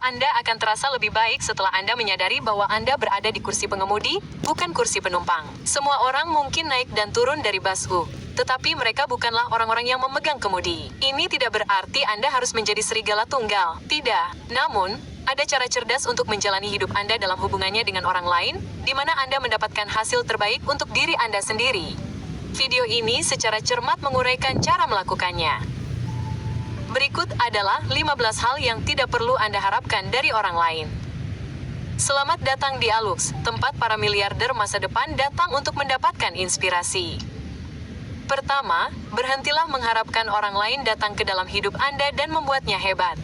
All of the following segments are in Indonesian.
Anda akan terasa lebih baik setelah Anda menyadari bahwa Anda berada di kursi pengemudi, bukan kursi penumpang. Semua orang mungkin naik dan turun dari busway, tetapi mereka bukanlah orang-orang yang memegang kemudi. Ini tidak berarti Anda harus menjadi serigala tunggal. Tidak. Namun, ada cara cerdas untuk menjalani hidup Anda dalam hubungannya dengan orang lain, di mana Anda mendapatkan hasil terbaik untuk diri Anda sendiri. Video ini secara cermat menguraikan cara melakukannya. Berikut adalah 15 hal yang tidak perlu Anda harapkan dari orang lain. Selamat datang di Alux, tempat para miliarder masa depan datang untuk mendapatkan inspirasi. Pertama, berhentilah mengharapkan orang lain datang ke dalam hidup Anda dan membuatnya hebat.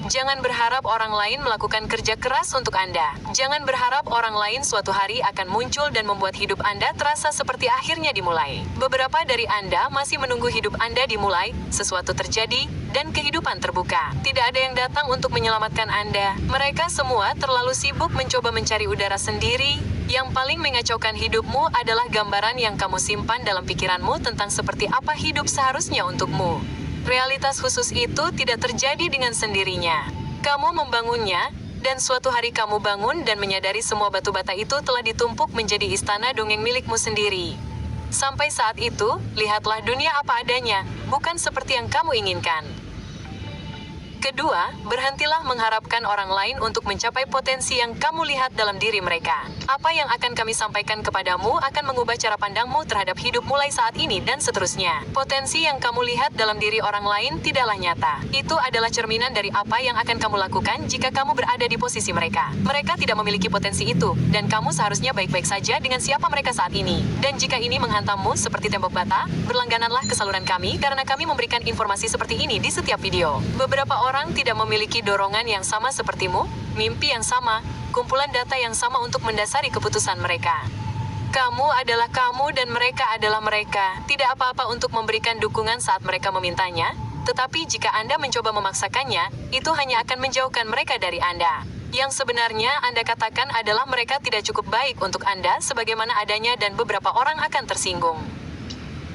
Jangan berharap orang lain melakukan kerja keras untuk Anda. Jangan berharap orang lain suatu hari akan muncul dan membuat hidup Anda terasa seperti akhirnya dimulai. Beberapa dari Anda masih menunggu hidup Anda dimulai, sesuatu terjadi, dan kehidupan terbuka. Tidak ada yang datang untuk menyelamatkan Anda. Mereka semua terlalu sibuk mencoba mencari udara sendiri. Yang paling mengacaukan hidupmu adalah gambaran yang kamu simpan dalam pikiranmu tentang seperti apa hidup seharusnya untukmu. Realitas khusus itu tidak terjadi dengan sendirinya. Kamu membangunnya, dan suatu hari kamu bangun dan menyadari semua batu bata itu telah ditumpuk menjadi istana dongeng milikmu sendiri. Sampai saat itu, lihatlah dunia apa adanya, bukan seperti yang kamu inginkan. Kedua, berhentilah mengharapkan orang lain untuk mencapai potensi yang kamu lihat dalam diri mereka. Apa yang akan kami sampaikan kepadamu akan mengubah cara pandangmu terhadap hidup mulai saat ini dan seterusnya. Potensi yang kamu lihat dalam diri orang lain tidaklah nyata. Itu adalah cerminan dari apa yang akan kamu lakukan jika kamu berada di posisi mereka. Mereka tidak memiliki potensi itu, dan kamu seharusnya baik-baik saja dengan siapa mereka saat ini. Dan jika ini menghantammu seperti tembok bata, berlanggananlah ke saluran kami karena kami memberikan informasi seperti ini di setiap video. Beberapa orang tidak memiliki dorongan yang sama sepertimu, mimpi yang sama, kumpulan data yang sama untuk mendasari keputusan mereka. Kamu adalah kamu dan mereka adalah mereka. Tidak apa-apa untuk memberikan dukungan saat mereka memintanya, tetapi jika Anda mencoba memaksakannya, itu hanya akan menjauhkan mereka dari Anda. Yang sebenarnya Anda katakan adalah mereka tidak cukup baik untuk Anda sebagaimana adanya dan beberapa orang akan tersinggung.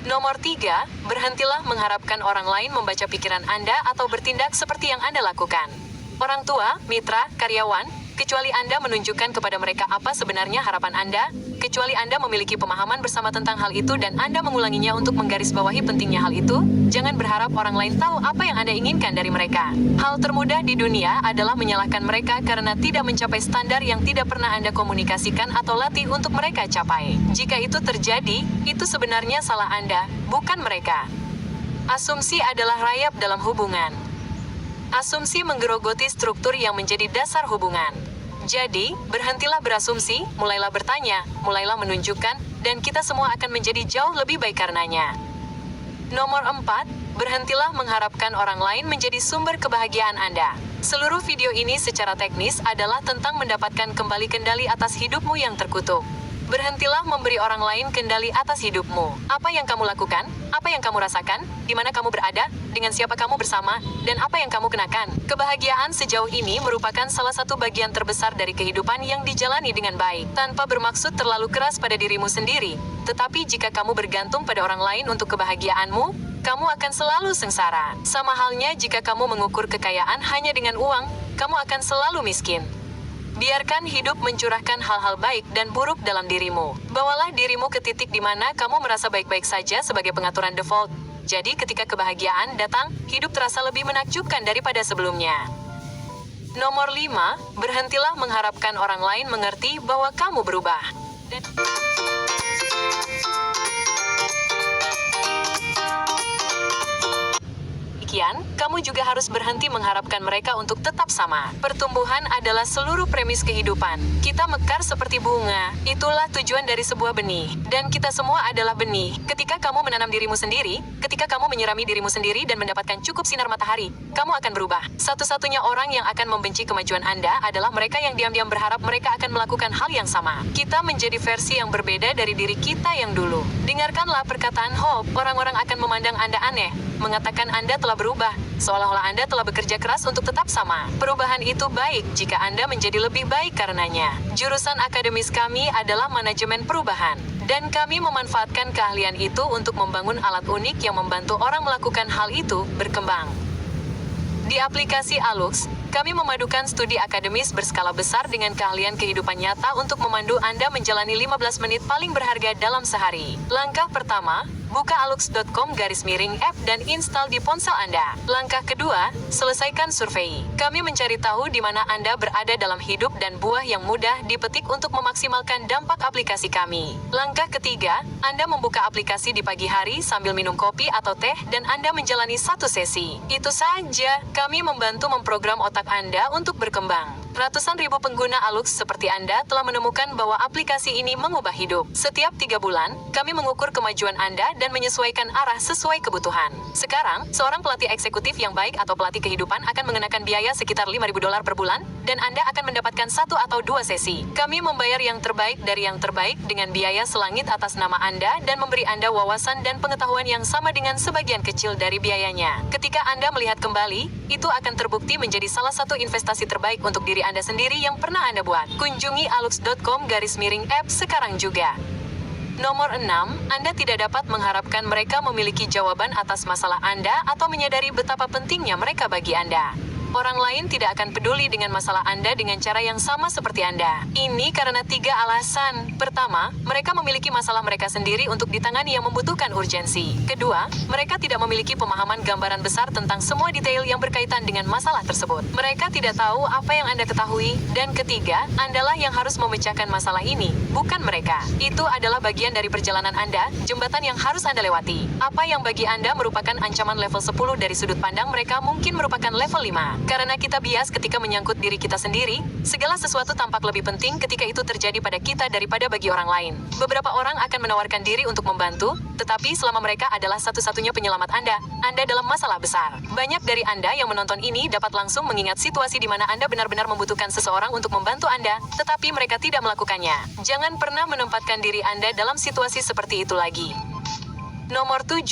Nomor 3, berhentilah mengharapkan orang lain membaca pikiran Anda atau bertindak seperti yang Anda lakukan. Orang tua, mitra, karyawan, kecuali Anda menunjukkan kepada mereka apa sebenarnya harapan Anda, kecuali Anda memiliki pemahaman bersama tentang hal itu dan Anda mengulanginya untuk menggarisbawahi pentingnya hal itu, jangan berharap orang lain tahu apa yang Anda inginkan dari mereka. Hal termudah di dunia adalah menyalahkan mereka karena tidak mencapai standar yang tidak pernah Anda komunikasikan atau latih untuk mereka capai. Jika itu terjadi, itu sebenarnya salah Anda, bukan mereka. Asumsi adalah rayap dalam hubungan. Asumsi menggerogoti struktur yang menjadi dasar hubungan. Jadi, berhentilah berasumsi, mulailah bertanya, mulailah menunjukkan, dan kita semua akan menjadi jauh lebih baik karenanya. Nomor 4, berhentilah mengharapkan orang lain menjadi sumber kebahagiaan Anda. Seluruh video ini secara teknis adalah tentang mendapatkan kembali kendali atas hidupmu yang terkutuk. Berhentilah memberi orang lain kendali atas hidupmu. Apa yang kamu lakukan, apa yang kamu rasakan, di mana kamu berada, dengan siapa kamu bersama, dan apa yang kamu kenakan. Kebahagiaan sejauh ini merupakan salah satu bagian terbesar dari kehidupan yang dijalani dengan baik, tanpa bermaksud terlalu keras pada dirimu sendiri. Tetapi jika kamu bergantung pada orang lain untuk kebahagiaanmu, kamu akan selalu sengsara. Sama halnya jika kamu mengukur kekayaan hanya dengan uang, kamu akan selalu miskin. Biarkan hidup mencurahkan hal-hal baik dan buruk dalam dirimu. Bawalah dirimu ke titik di mana kamu merasa baik-baik saja sebagai pengaturan default. Jadi ketika kebahagiaan datang, hidup terasa lebih menakjubkan daripada sebelumnya. Nomor 5, berhentilah mengharapkan orang lain mengerti bahwa kamu berubah. Kamu juga harus berhenti mengharapkan mereka untuk tetap sama. Pertumbuhan adalah seluruh premis kehidupan. Kita mekar seperti bunga. Itulah tujuan dari sebuah benih. Dan kita semua adalah benih. Ketika kamu menanam dirimu sendiri, ketika kamu menyirami dirimu sendiri dan mendapatkan cukup sinar matahari, kamu akan berubah. Satu-satunya orang yang akan membenci kemajuan Anda adalah mereka yang diam-diam berharap mereka akan melakukan hal yang sama. Kita menjadi versi yang berbeda dari diri kita yang dulu. Dengarkanlah perkataan Hope, orang-orang akan memandang Anda aneh, mengatakan Anda telah berubah, seolah-olah Anda telah bekerja keras untuk tetap sama. Perubahan itu baik jika Anda menjadi lebih baik karenanya. Jurusan akademis kami adalah manajemen perubahan, dan kami memanfaatkan keahlian itu untuk membangun alat unik yang membantu orang melakukan hal itu berkembang. Di aplikasi Alux, Kami memadukan studi akademis berskala besar dengan keahlian kehidupan nyata untuk memandu Anda menjalani 15 menit paling berharga dalam sehari. Langkah pertama, buka alux.com/app dan install di ponsel Anda. Langkah kedua, selesaikan survei. Kami mencari tahu di mana Anda berada dalam hidup dan buah yang mudah dipetik untuk memaksimalkan dampak aplikasi kami. Langkah ketiga, Anda membuka aplikasi di pagi hari sambil minum kopi atau teh dan Anda menjalani satu sesi. Itu saja, kami membantu memprogram otak Anda untuk berkembang. Ratusan ribu pengguna Alux seperti Anda telah menemukan bahwa aplikasi ini mengubah hidup. Setiap 3 bulan, kami mengukur kemajuan Anda dan menyesuaikan arah sesuai kebutuhan. Sekarang, seorang pelatih eksekutif yang baik atau pelatih kehidupan akan mengenakan biaya sekitar $5.000 per bulan, dan Anda akan mendapatkan 1 atau 2 sesi. Kami membayar yang terbaik dari yang terbaik dengan biaya selangit atas nama Anda dan memberi Anda wawasan dan pengetahuan yang sama dengan sebagian kecil dari biayanya. Ketika Anda melihat kembali, itu akan terbukti menjadi salah satu investasi terbaik untuk diri Anda sendiri yang pernah Anda buat. Kunjungi alux.com/app sekarang juga. Nomor 6, Anda tidak dapat mengharapkan mereka memiliki jawaban atas masalah Anda atau menyadari betapa pentingnya mereka bagi Anda. Orang lain tidak akan peduli dengan masalah Anda dengan cara yang sama seperti Anda. Ini karena 3 alasan. Pertama, mereka memiliki masalah mereka sendiri untuk ditangani yang membutuhkan urgensi. Kedua, mereka tidak memiliki pemahaman gambaran besar tentang semua detail yang berkaitan dengan masalah tersebut. Mereka tidak tahu apa yang Anda ketahui. Dan ketiga, Andalah yang harus memecahkan masalah ini, bukan mereka. Itu adalah bagian dari perjalanan Anda, jembatan yang harus Anda lewati. Apa yang bagi Anda merupakan ancaman level 10 dari sudut pandang mereka mungkin merupakan level 5. Karena kita bias ketika menyangkut diri kita sendiri, segala sesuatu tampak lebih penting ketika itu terjadi pada kita daripada bagi orang lain. Beberapa orang akan menawarkan diri untuk membantu, tetapi selama mereka adalah satu-satunya penyelamat Anda dalam masalah besar. Banyak dari Anda yang menonton ini dapat langsung mengingat situasi di mana Anda benar-benar membutuhkan seseorang untuk membantu Anda, tetapi mereka tidak melakukannya. Jangan pernah menempatkan diri Anda dalam situasi seperti itu lagi. Nomor 7,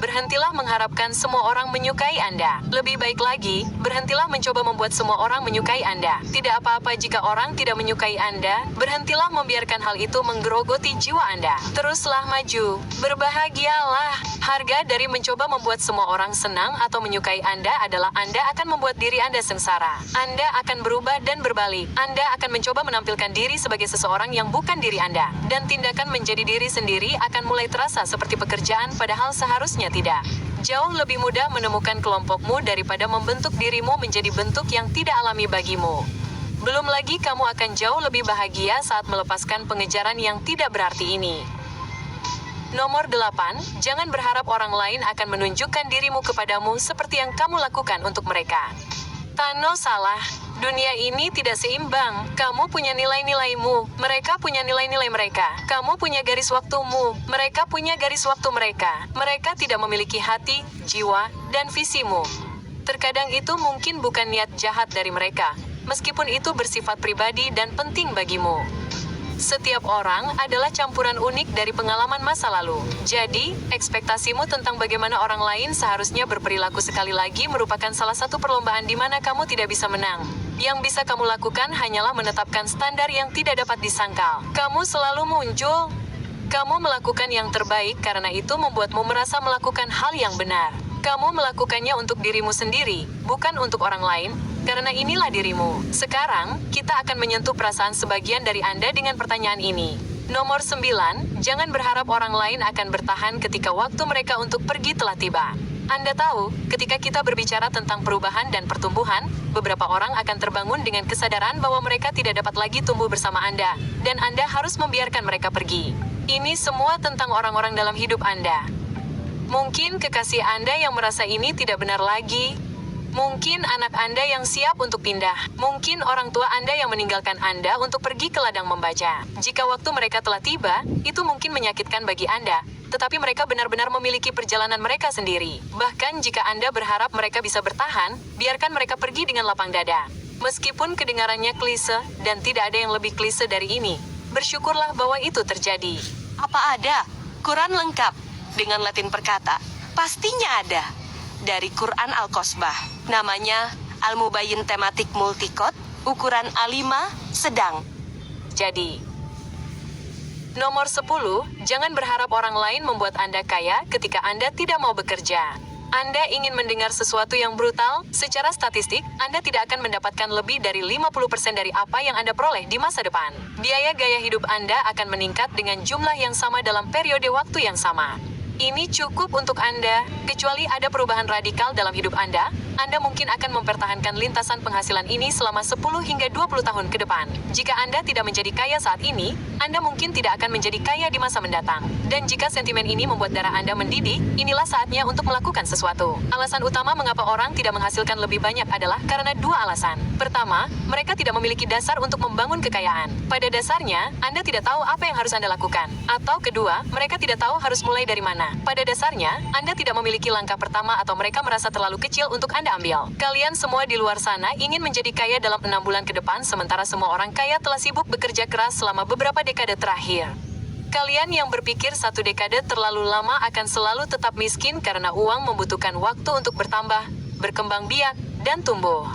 berhentilah mengharapkan semua orang menyukai Anda. Lebih baik lagi, berhentilah mencoba membuat semua orang menyukai Anda. Tidak apa-apa jika orang tidak menyukai Anda, berhentilah membiarkan hal itu menggerogoti jiwa Anda. Teruslah maju, berbahagialah. Harga dari mencoba membuat semua orang senang atau menyukai Anda adalah Anda akan membuat diri Anda sengsara. Anda akan berubah dan berbalik. Anda akan mencoba menampilkan diri sebagai seseorang yang bukan diri Anda. Dan tindakan menjadi diri sendiri akan mulai terasa seperti pekerjaan padahal seharusnya tidak. Jauh lebih mudah menemukan kelompokmu daripada membentuk dirimu menjadi bentuk yang tidak alami bagimu. Belum lagi kamu akan jauh lebih bahagia saat melepaskan pengejaran yang tidak berarti ini. Nomor 8, jangan berharap orang lain akan menunjukkan dirimu kepadamu seperti yang kamu lakukan untuk mereka. Thanos salah. Dunia ini tidak seimbang. Kamu punya nilai-nilaimu. Mereka punya nilai-nilai mereka. Kamu punya garis waktumu. Mereka punya garis waktu mereka. Mereka tidak memiliki hati, jiwa, dan visimu. Terkadang itu mungkin bukan niat jahat dari mereka, meskipun itu bersifat pribadi dan penting bagimu. Setiap orang adalah campuran unik dari pengalaman masa lalu. Jadi, ekspektasimu tentang bagaimana orang lain seharusnya berperilaku sekali lagi merupakan salah satu perlombaan di mana kamu tidak bisa menang. Yang bisa kamu lakukan hanyalah menetapkan standar yang tidak dapat disangkal. Kamu selalu muncul. Kamu melakukan yang terbaik karena itu membuatmu merasa melakukan hal yang benar. Kamu melakukannya untuk dirimu sendiri, bukan untuk orang lain, karena inilah dirimu. Sekarang, kita akan menyentuh perasaan sebagian dari Anda dengan pertanyaan ini. Nomor 9, jangan berharap orang lain akan bertahan ketika waktu mereka untuk pergi telah tiba. Anda tahu, ketika kita berbicara tentang perubahan dan pertumbuhan, beberapa orang akan terbangun dengan kesadaran bahwa mereka tidak dapat lagi tumbuh bersama Anda, dan Anda harus membiarkan mereka pergi. Ini semua tentang orang-orang dalam hidup Anda. Mungkin kekasih Anda yang merasa ini tidak benar lagi. Mungkin anak Anda yang siap untuk pindah. Mungkin orang tua Anda yang meninggalkan Anda untuk pergi ke ladang membaca. Jika waktu mereka telah tiba, itu mungkin menyakitkan bagi Anda, tetapi mereka benar-benar memiliki perjalanan mereka sendiri. Bahkan jika Anda berharap mereka bisa bertahan, biarkan mereka pergi dengan lapang dada. Meskipun kedengarannya klise, dan tidak ada yang lebih klise dari ini, bersyukurlah bahwa itu terjadi. Apa ada? Quran lengkap. Dengan Latin perkata, pastinya ada. Dari Quran Al-Qasbah. Namanya Al-Mubayyin Tematik Multicode, ukuran A5, sedang. Jadi, nomor 10, jangan berharap orang lain membuat Anda kaya ketika Anda tidak mau bekerja. Anda ingin mendengar sesuatu yang brutal? Secara statistik, Anda tidak akan mendapatkan lebih dari 50% dari apa yang Anda peroleh di masa depan. Biaya gaya hidup Anda akan meningkat dengan jumlah yang sama dalam periode waktu yang sama. Ini cukup untuk Anda, kecuali ada perubahan radikal dalam hidup Anda mungkin akan mempertahankan lintasan penghasilan ini selama 10 hingga 20 tahun ke depan. Jika Anda tidak menjadi kaya saat ini, Anda mungkin tidak akan menjadi kaya di masa mendatang. Dan jika sentimen ini membuat darah Anda mendidih, inilah saatnya untuk melakukan sesuatu. Alasan utama mengapa orang tidak menghasilkan lebih banyak adalah karena dua alasan. Pertama, mereka tidak memiliki dasar untuk membangun kekayaan. Pada dasarnya, Anda tidak tahu apa yang harus Anda lakukan. Atau kedua, mereka tidak tahu harus mulai dari mana. Pada dasarnya, Anda tidak memiliki langkah pertama atau mereka merasa terlalu kecil untuk Anda ambil. Kalian semua di luar sana ingin menjadi kaya dalam 6 bulan ke depan sementara semua orang kaya telah sibuk bekerja keras selama beberapa dekade terakhir. Kalian yang berpikir satu dekade terlalu lama akan selalu tetap miskin karena uang membutuhkan waktu untuk bertambah, berkembang biak, dan tumbuh.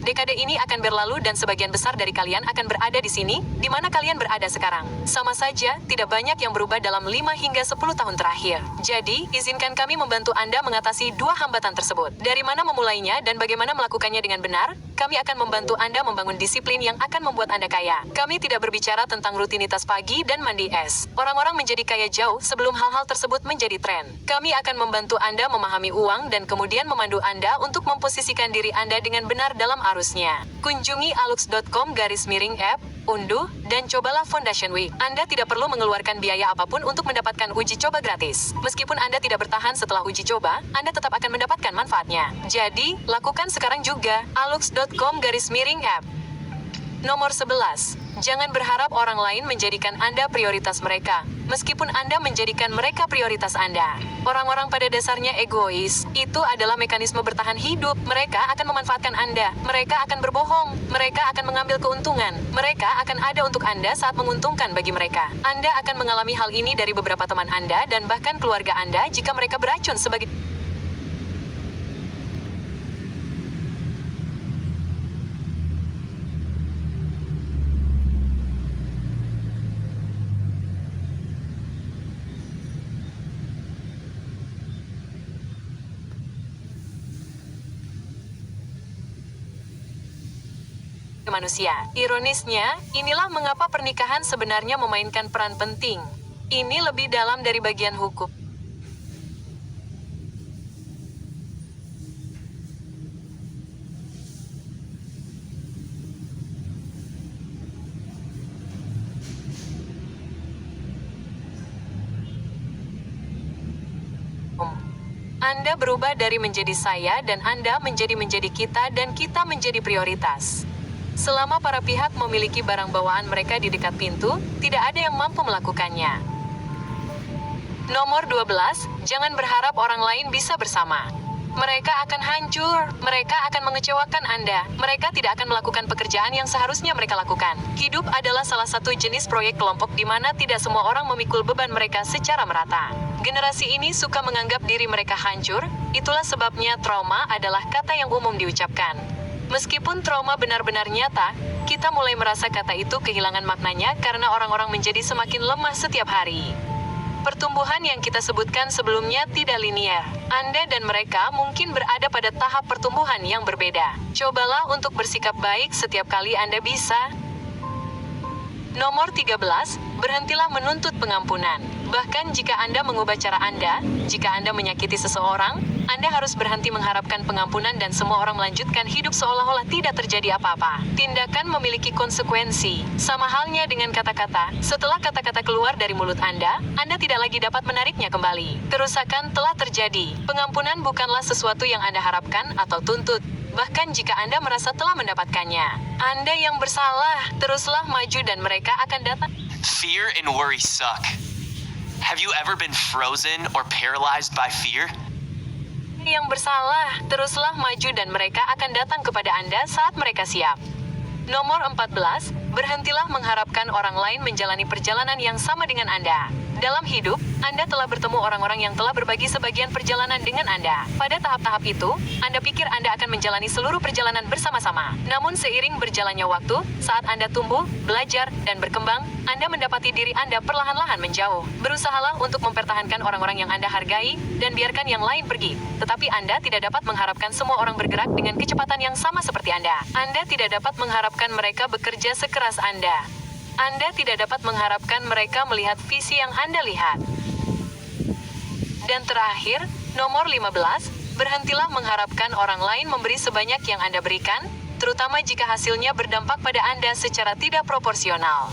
Dekade ini akan berlalu dan sebagian besar dari kalian akan berada di sini, di mana kalian berada sekarang. Sama saja, tidak banyak yang berubah dalam 5 hingga 10 tahun terakhir. Jadi, izinkan kami membantu Anda mengatasi dua hambatan tersebut. Dari mana memulainya dan bagaimana melakukannya dengan benar, kami akan membantu Anda membangun disiplin yang akan membuat Anda kaya. Kami tidak berbicara tentang rutinitas pagi dan mandi es. Orang-orang menjadi kaya jauh sebelum hal-hal tersebut menjadi tren. Kami akan membantu Anda memahami uang dan kemudian memandu Anda untuk memposisikan diri Anda dengan benar dalam arusnya. Kunjungi alux.com/app, unduh, dan cobalah Foundation Week. Anda tidak perlu mengeluarkan biaya apapun untuk mendapatkan uji coba gratis. Meskipun Anda tidak bertahan setelah uji coba, Anda tetap akan mendapatkan manfaatnya. Jadi, lakukan sekarang juga. alux.com/app. Nomor 11. Jangan berharap orang lain menjadikan Anda prioritas mereka, meskipun Anda menjadikan mereka prioritas Anda. Orang-orang pada dasarnya egois. Itu adalah mekanisme bertahan hidup. Mereka akan memanfaatkan Anda. Mereka akan berbohong. Mereka akan mengambil keuntungan. Mereka akan ada untuk Anda saat menguntungkan bagi mereka. Anda akan mengalami hal ini dari beberapa teman Anda dan bahkan keluarga Anda jika mereka beracun sebagai manusia. Ironisnya, inilah mengapa pernikahan sebenarnya memainkan peran penting. Ini lebih dalam dari bagian hukum. Anda berubah dari menjadi saya dan Anda menjadi kita dan kita menjadi prioritas. Selama para pihak memiliki barang bawaan mereka di dekat pintu, tidak ada yang mampu melakukannya. Nomor 12, jangan berharap orang lain bisa bersama. Mereka akan hancur, mereka akan mengecewakan Anda, mereka tidak akan melakukan pekerjaan yang seharusnya mereka lakukan. Hidup adalah salah satu jenis proyek kelompok di mana tidak semua orang memikul beban mereka secara merata. Generasi ini suka menganggap diri mereka hancur, itulah sebabnya trauma adalah kata yang umum diucapkan. Meskipun trauma benar-benar nyata, kita mulai merasa kata itu kehilangan maknanya karena orang-orang menjadi semakin lemah setiap hari. Pertumbuhan yang kita sebutkan sebelumnya tidak linier. Anda dan mereka mungkin berada pada tahap pertumbuhan yang berbeda. Cobalah untuk bersikap baik setiap kali Anda bisa. Nomor 13, berhentilah menuntut pengampunan. Bahkan jika Anda mengubah cara Anda, jika Anda menyakiti seseorang, Anda harus berhenti mengharapkan pengampunan dan semua orang melanjutkan hidup seolah-olah tidak terjadi apa-apa. Tindakan memiliki konsekuensi. Sama halnya dengan kata-kata, setelah kata-kata keluar dari mulut Anda tidak lagi dapat menariknya kembali. Kerusakan telah terjadi. Pengampunan bukanlah sesuatu yang Anda harapkan atau tuntut. Bahkan jika Anda merasa telah mendapatkannya, Anda yang bersalah, teruslah maju dan mereka akan datang. Fear and worry suck. Have you ever been frozen or paralyzed by fear? Yang bersalah, teruslah maju dan mereka akan datang kepada Anda saat mereka siap. Nomor 14, Berhentilah mengharapkan orang lain menjalani perjalanan yang sama dengan Anda. Dalam hidup, Anda telah bertemu orang-orang yang telah berbagi sebagian perjalanan dengan Anda. Pada tahap-tahap itu, Anda pikir Anda akan menjalani seluruh perjalanan bersama-sama. Namun seiring berjalannya waktu, saat Anda tumbuh, belajar, dan berkembang, Anda mendapati diri Anda perlahan-lahan menjauh. Berusahalah untuk mempertahankan orang-orang yang Anda hargai, dan biarkan yang lain pergi. Tetapi Anda tidak dapat mengharapkan semua orang bergerak dengan kecepatan yang sama seperti Anda. Anda tidak dapat mengharapkan mereka bekerja sekeras Anda. Anda tidak dapat mengharapkan mereka melihat visi yang Anda lihat. Dan terakhir, nomor 15, berhentilah mengharapkan orang lain memberi sebanyak yang Anda berikan, terutama jika hasilnya berdampak pada Anda secara tidak proporsional.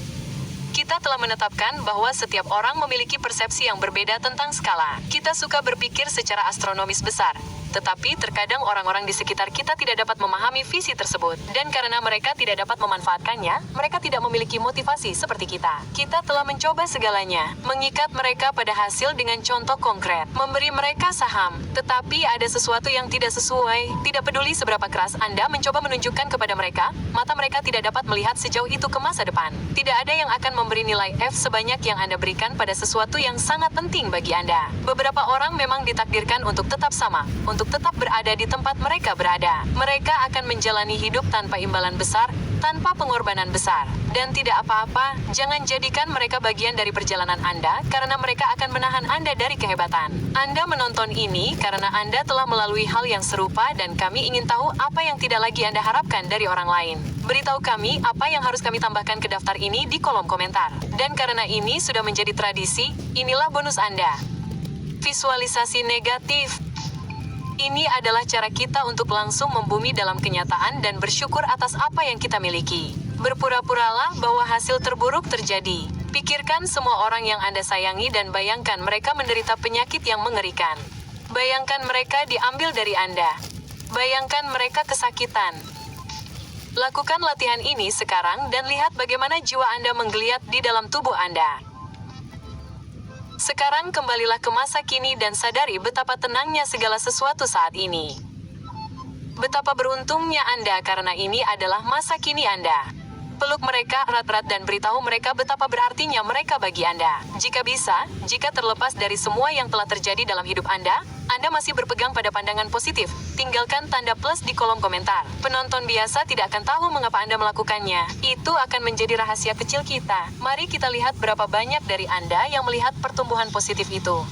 Kita telah menetapkan bahwa setiap orang memiliki persepsi yang berbeda tentang skala. Kita suka berpikir secara astronomis besar. Tetapi terkadang orang-orang di sekitar kita tidak dapat memahami visi tersebut. Dan karena mereka tidak dapat memanfaatkannya, mereka tidak memiliki motivasi seperti kita. Kita telah mencoba segalanya. Mengikat mereka pada hasil dengan contoh konkret. Memberi mereka saham. Tetapi ada sesuatu yang tidak sesuai. Tidak peduli seberapa keras Anda mencoba menunjukkan kepada mereka, mata mereka tidak dapat melihat sejauh itu ke masa depan. Tidak ada yang akan memberi nilai F sebanyak yang Anda berikan pada sesuatu yang sangat penting bagi Anda. Beberapa orang memang ditakdirkan untuk tetap sama, untuk tetap berada di tempat mereka berada. Mereka akan menjalani hidup tanpa imbalan besar, tanpa pengorbanan besar. Dan tidak apa-apa, jangan jadikan mereka bagian dari perjalanan Anda, karena mereka akan menahan Anda dari kehebatan. Anda menonton ini karena Anda telah melalui hal yang serupa dan kami ingin tahu apa yang tidak lagi Anda harapkan dari orang lain. Beritahu kami apa yang harus kami tambahkan ke daftar ini di kolom komentar. Dan karena ini sudah menjadi tradisi, inilah bonus Anda. Visualisasi negatif. Ini adalah cara kita untuk langsung membumi dalam kenyataan dan bersyukur atas apa yang kita miliki. Berpura-puralah bahwa hasil terburuk terjadi. Pikirkan semua orang yang Anda sayangi dan bayangkan mereka menderita penyakit yang mengerikan. Bayangkan mereka diambil dari Anda. Bayangkan mereka kesakitan. Lakukan latihan ini sekarang dan lihat bagaimana jiwa Anda menggeliat di dalam tubuh Anda. Sekarang kembalilah ke masa kini dan sadari betapa tenangnya segala sesuatu saat ini. Betapa beruntungnya Anda karena ini adalah masa kini Anda. Peluk mereka erat-erat dan beritahu mereka betapa berartinya mereka bagi Anda. Jika bisa, jika terlepas dari semua yang telah terjadi dalam hidup Anda masih berpegang pada pandangan positif, tinggalkan tanda plus di kolom komentar. Penonton biasa tidak akan tahu mengapa Anda melakukannya. Itu akan menjadi rahasia kecil kita. Mari kita lihat berapa banyak dari Anda yang melihat pertumbuhan positif itu.